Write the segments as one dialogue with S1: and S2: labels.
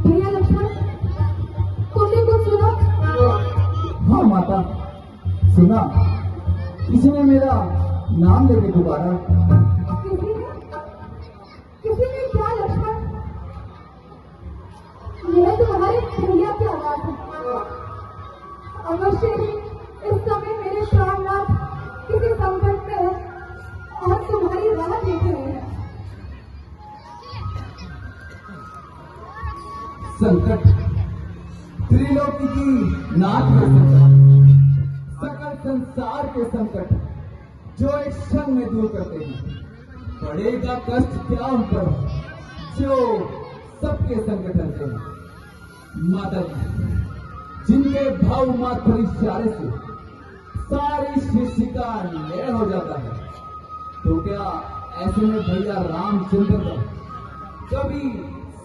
S1: भैया लक्ष्मण, तुमने कुछ सुना?
S2: हाँ माता, सुना। किसी ने मेरा नाम लेके पुकारा।
S1: किसी ने क्या लक्ष्मण? यह तुम्हारे भैया की आवाज है। अवश्य ही इस समय मेरे प्राणनाथ किसी संकट में है और तुम्हारी राह देख रहे हैं।
S2: संकट, त्रिलोकी की नाथ के संकट, सकल संसार के संकट जो एक क्षण में दूर करते हैं। पड़ेगा कष्ट क्या उन पर जो सबके संकट हरते हैं। माता जी, जिनके भाव मात्र इशारे से सारी सृष्टि का लय हो जाता है, तो क्या ऐसे में भैया रामचंद्र का कभी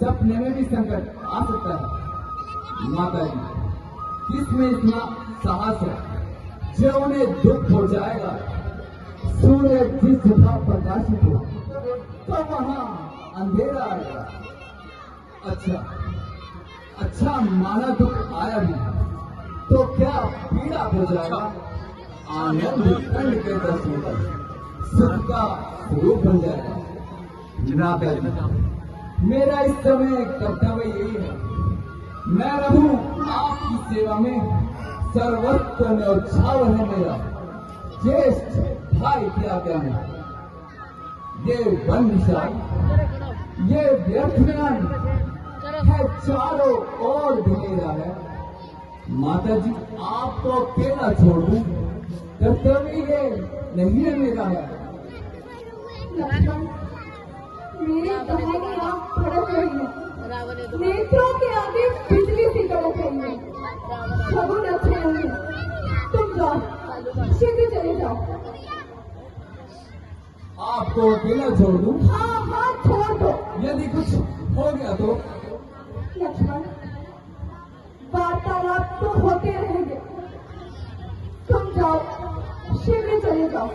S2: सपने में भी संकट आ सकता है? माता जी, किसमें इतना साहस है जो उन्हें दुख हो जाएगा? सूर्य जिस जगह प्रकाशित हो तो वहां अंधेरा आएगा। अच्छा माना दुख आया भी तो क्या पीड़ा हो जाएगा? आनंद खंड के दर्शन पर सुख का स्वरूप बन जाएगा। जनाब, मेरा इस समय कर्तव्य यही है, मैं रहूं आपकी सेवा में। सर्वत्र न्यौछावर है मेरा ज्येष्ठ भाई की आज्ञा में। ये वंशाई, ये व्यर्थज्ञान है, चारों ओर ढकेला है। माता जी, आपको अकेला छोड़ दूं, कर्तव्य ये नहीं है मेरा है।
S1: लक्ष्मण, मेरी कहानी आंख फड़क रही है, नेत्रों के आगे बिजली सी कड़क रही है। शगुन अच्छे नहीं, तुम जाओ, शीघ्र चले जाओ।
S2: आपको अकेला छोड़ दूं?
S1: हाँ, छोड़ दो।
S2: यदि कुछ हो गया तो?
S1: लक्ष्मण, वार्तालाप तो होते रहेंगे, तुम जाओ, शीघ्र चले जाओ,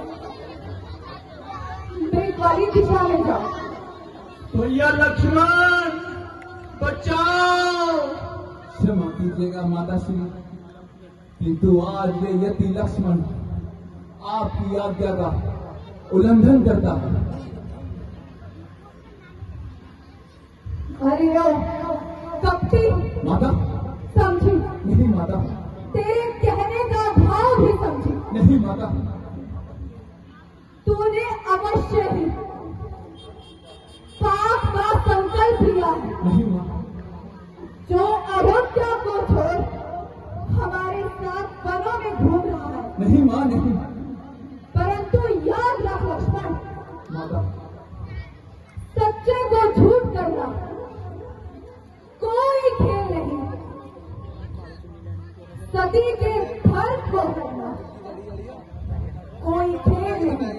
S1: मेघ वाली दिशा में जाओ।
S2: भैया लक्ष्मण, बचाओ! क्षमा कीजिएगा माता श्री, किंतु आज वे यति लक्ष्मण आपकी आज्ञा का उल्लंघन करता है।
S1: अरे ओ कपटी
S2: माता!
S1: समझी
S2: नहीं माता।
S1: तेरे कहने का भाव भी समझी
S2: नहीं माता।
S1: तूने अवश्य ही पाप का संकल्प लिया है।
S2: नहीं माँ।
S1: जो अयोध्या को छोड़ हमारे साथ वनों में घूम रहा है।
S2: नहीं माँ, नहीं।
S1: परंतु याद रख लक्ष्मण,
S2: माता,
S1: सच्चे को झूठ करना कोई खेल नहीं। सती के धर्म को करना कोई खेल नहीं।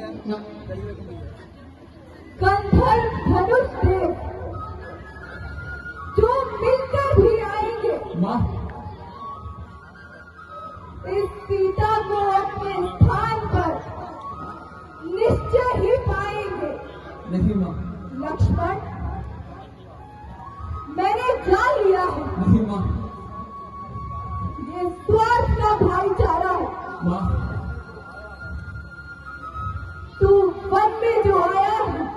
S1: गंधर्व धनुष देव जो मिलकर भी आएंगे,
S2: माँ,
S1: इस सीता को अपने स्थान पर निश्चय ही पाएंगे।
S2: नहीं माँ।
S1: लक्ष्मण, मैंने जान लिया है,
S2: नहीं माँ।
S1: ये स्वार्थ का भाईचारा है।
S2: माँ,
S1: तू वन में जो आया है,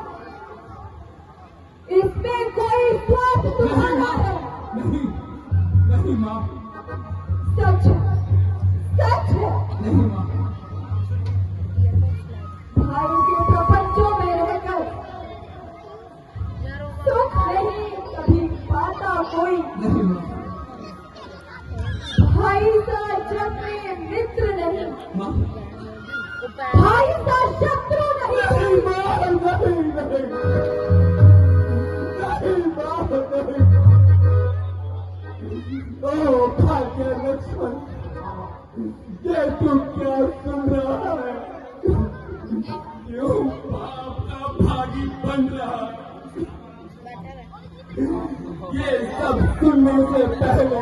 S1: इसमें कोई स्वार्थ तुम्हारा है।
S2: नहीं, नहीं माँ।
S1: सच है।
S2: नहीं माँ।
S1: भाई के प्रपंचों में रहकर सुख नहीं कभी पाता कोई।
S2: नहीं माँ।
S1: भाई सा जग में मित्र नहीं,
S2: माँ,
S1: भाई सा शत्रु नहीं।
S2: नहीं माँ, नहीं, नहीं, नहीं माँ, नहीं। ओ भाग्य लक्ष्मण, ये तू क्या सुन रहा है? क्यों पाप का भागी बन रहा? ये सब सुनने से पहले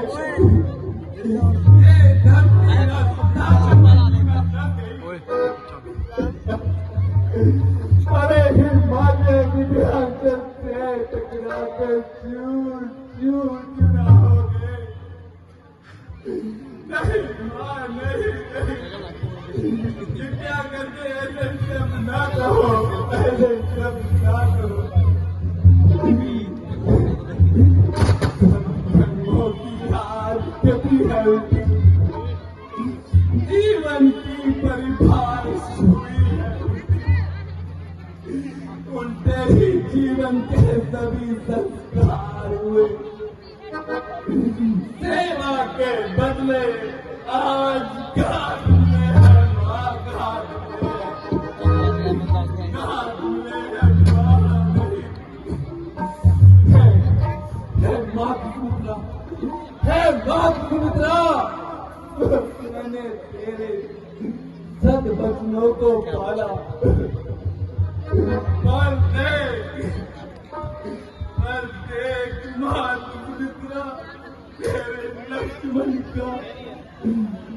S2: ये धरती का अरे हिमालय विंध्याचल से टकरा कर चूर चूर चुरा कृपया करके ऐसे शब्द ना कहो, ऐसे शब्द ना कहो। धर्मों की हार कभी है, जीवन की परिभाष हुई है, उल्टे ही जीवन के सभी संस्कार हुए। सेवा के बदले आज घाट में है माँ, घाट में है माँ की सुमित्रा, है माँ की सुमित्रा। मैंने तेरे सद वचनों को पाला, पर देख माँ सुमित्रा,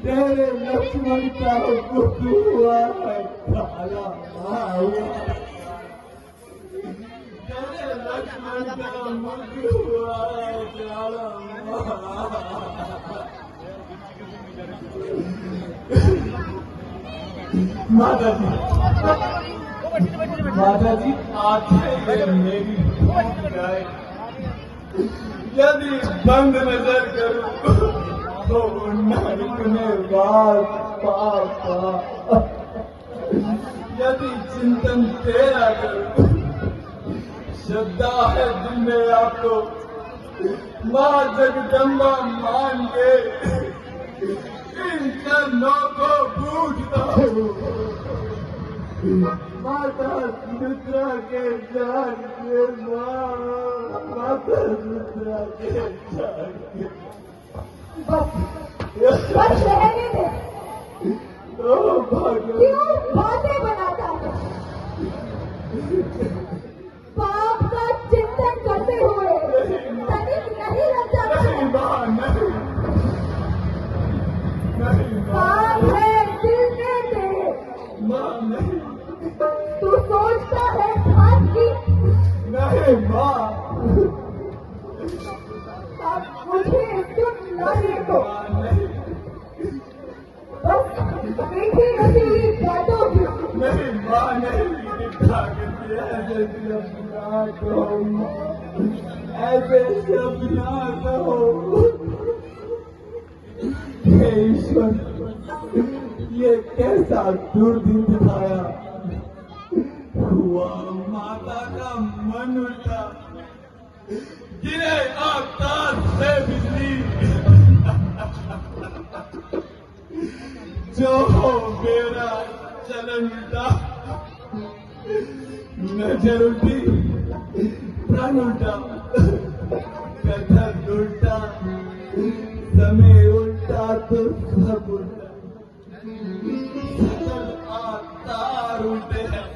S2: तेरे लक्ष्मण का दुख हुआ है, काला हुआ। तेरे लक्ष्मण का मुख हुआ है, काला माता जी आंखें ये मेरी जाए, यदि बंद नजर करूं तो नरक में बात पापा, यदि चिंतन तेरा करूं श्रद्धा है दिल में आपको, माँ जगदम्बा मान के इन चरणों को पूजता हूँ। माता सुमित्रा के जान के माता सुमित्रा के जान के
S1: बस रहने दे।
S2: भाग्य
S1: क्यों बातें बनाता है? पाप का चिंतन करते हुए तनिक नहीं लगता।
S2: नहीं माँ, नहीं
S1: पाप है दिल में तेरे,
S2: माँ, नहीं
S1: तू सोचता है हाथ की।
S2: नहीं माँ,
S1: अब मुझे सुन लाने को
S2: नहीं
S1: बस मीठी रसीली बातों की।
S2: नहीं माँ, नहीं दिखा के ऐसे शब्द ना कहो, ऐसे शब्द ना कहो। हे ईश्वर, ये कैसा दुर्दिन दिखाया, हुआ माता का मन उल्टा, गिरे आकाश से बिजली, जो मेरा चलन उल्टा, नजर उल्टी, प्राण उल्टा, कथन उल्टा, समय उल्टा तो सब उल्टा, सकल आकार उल्टे हैं।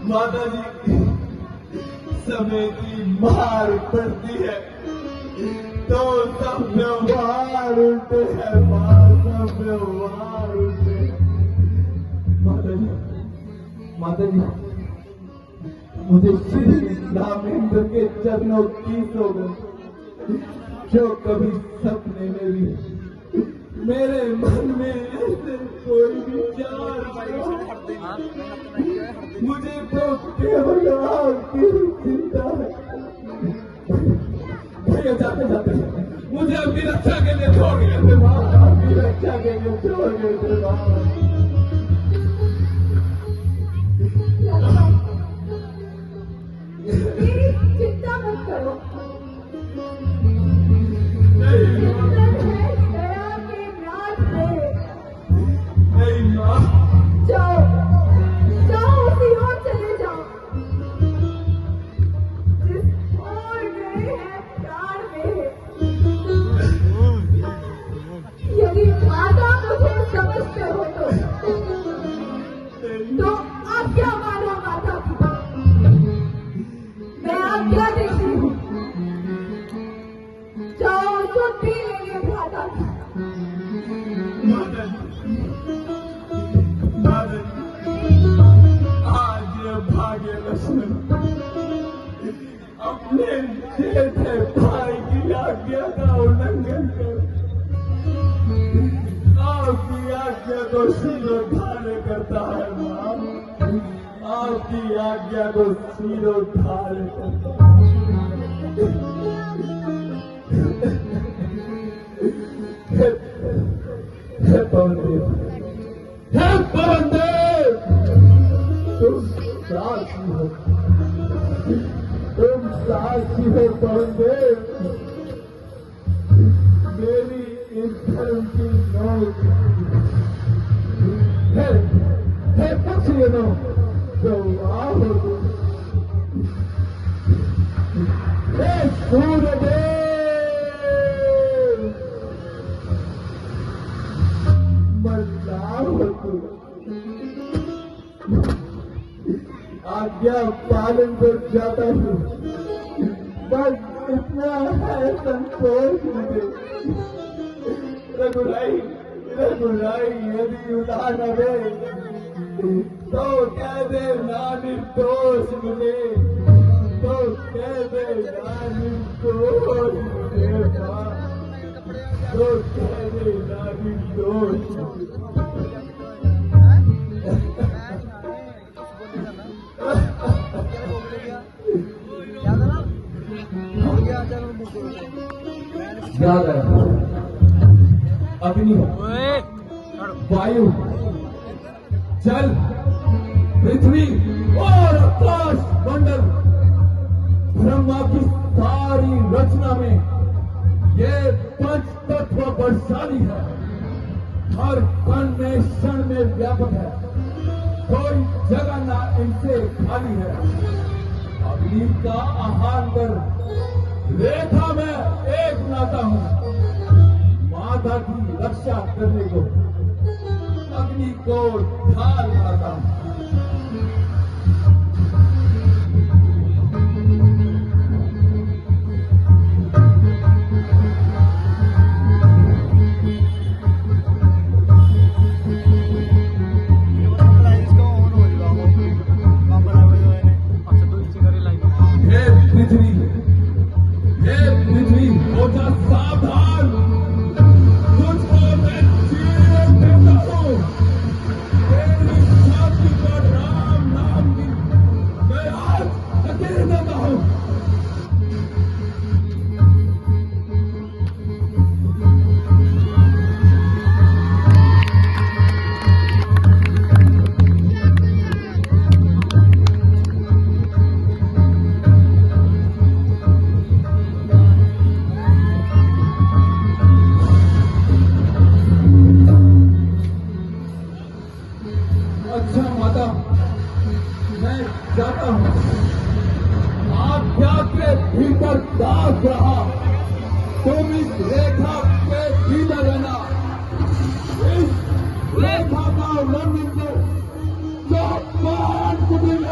S2: माता जी, समय की मार पड़ती है तो सब व्यवहार उल्टे हैं, सब व्यवहार उल्टे हैं। माता जी, मुझे श्री रामेंद्र के चरणों की सौगंध, जो कभी सपने में भी मेरे मन में ऐसे कोई विचार मुझे तो केवल आपकी चिंता है। भैया जाते जाते मुझे अपनी रक्षा के लिए छोड़ गए थे माँ, अपनी रक्षा के लिए छोड़ गए थे माँ।
S1: मेरी चिंता मत करो।
S2: नहीं माँ,
S1: जाओ जाओ, उसी ओर चले जाओ जिस ओर गए हैं प्राण मेरे। यदि माता मुझे समझते हो तो आज्ञा मानो माता की। मैं आज्ञा देती हूँ, जाओ उसको पी लेंगे भ्राता की।
S2: आज भाग्य लक्ष्मण अपने भाई की आज्ञा का उल्लंघन कर आपकी आज्ञा को सिरों ढाल हे पवनदेव, हे पवनदेव, तुम साक्षी हो, तुम साक्षी हो पवनदेव। मेरी इस धर्म की नोक है पक्ष ये नो जो आओ तुम। हे सूर्यदेव, मरदार हो तुम। आज्ञा पालन कर जाता हूँ, बस इतना है संतोष मुझे। रघुराई, रघुराई यदि उदार है तो कह दे ना निर्दोष मुझे, तो कह दे ना निर्दोष मुझे माँ, तो कह दे ना निर्दोष। याद है अग्नि, वायु, जल, पृथ्वी और आकाश मंडल, ब्रह्मा की सारी रचना में ये पंच तत्व बलशाली है, हर कण में क्षण में व्यापक है, कोई जगह ना इनसे खाली है। अग्नि का आह्वान कर रेखा में एक नाता हूं, माता की रक्षा करने को अग्नि को ढाल बनाता हूं। सावधान, तुझको मैं जीवन देता हूँ, तेरी छाती पर राम नाम की मैं आज धकेल देता हूँ। अच्छा माता, मैं जाता हूँ, आज्ञा के भीतर दाग रहा, तुम इस रेखा के भीतर रहना, इस रेखा का उल्लंघन कर जो पान कुटिल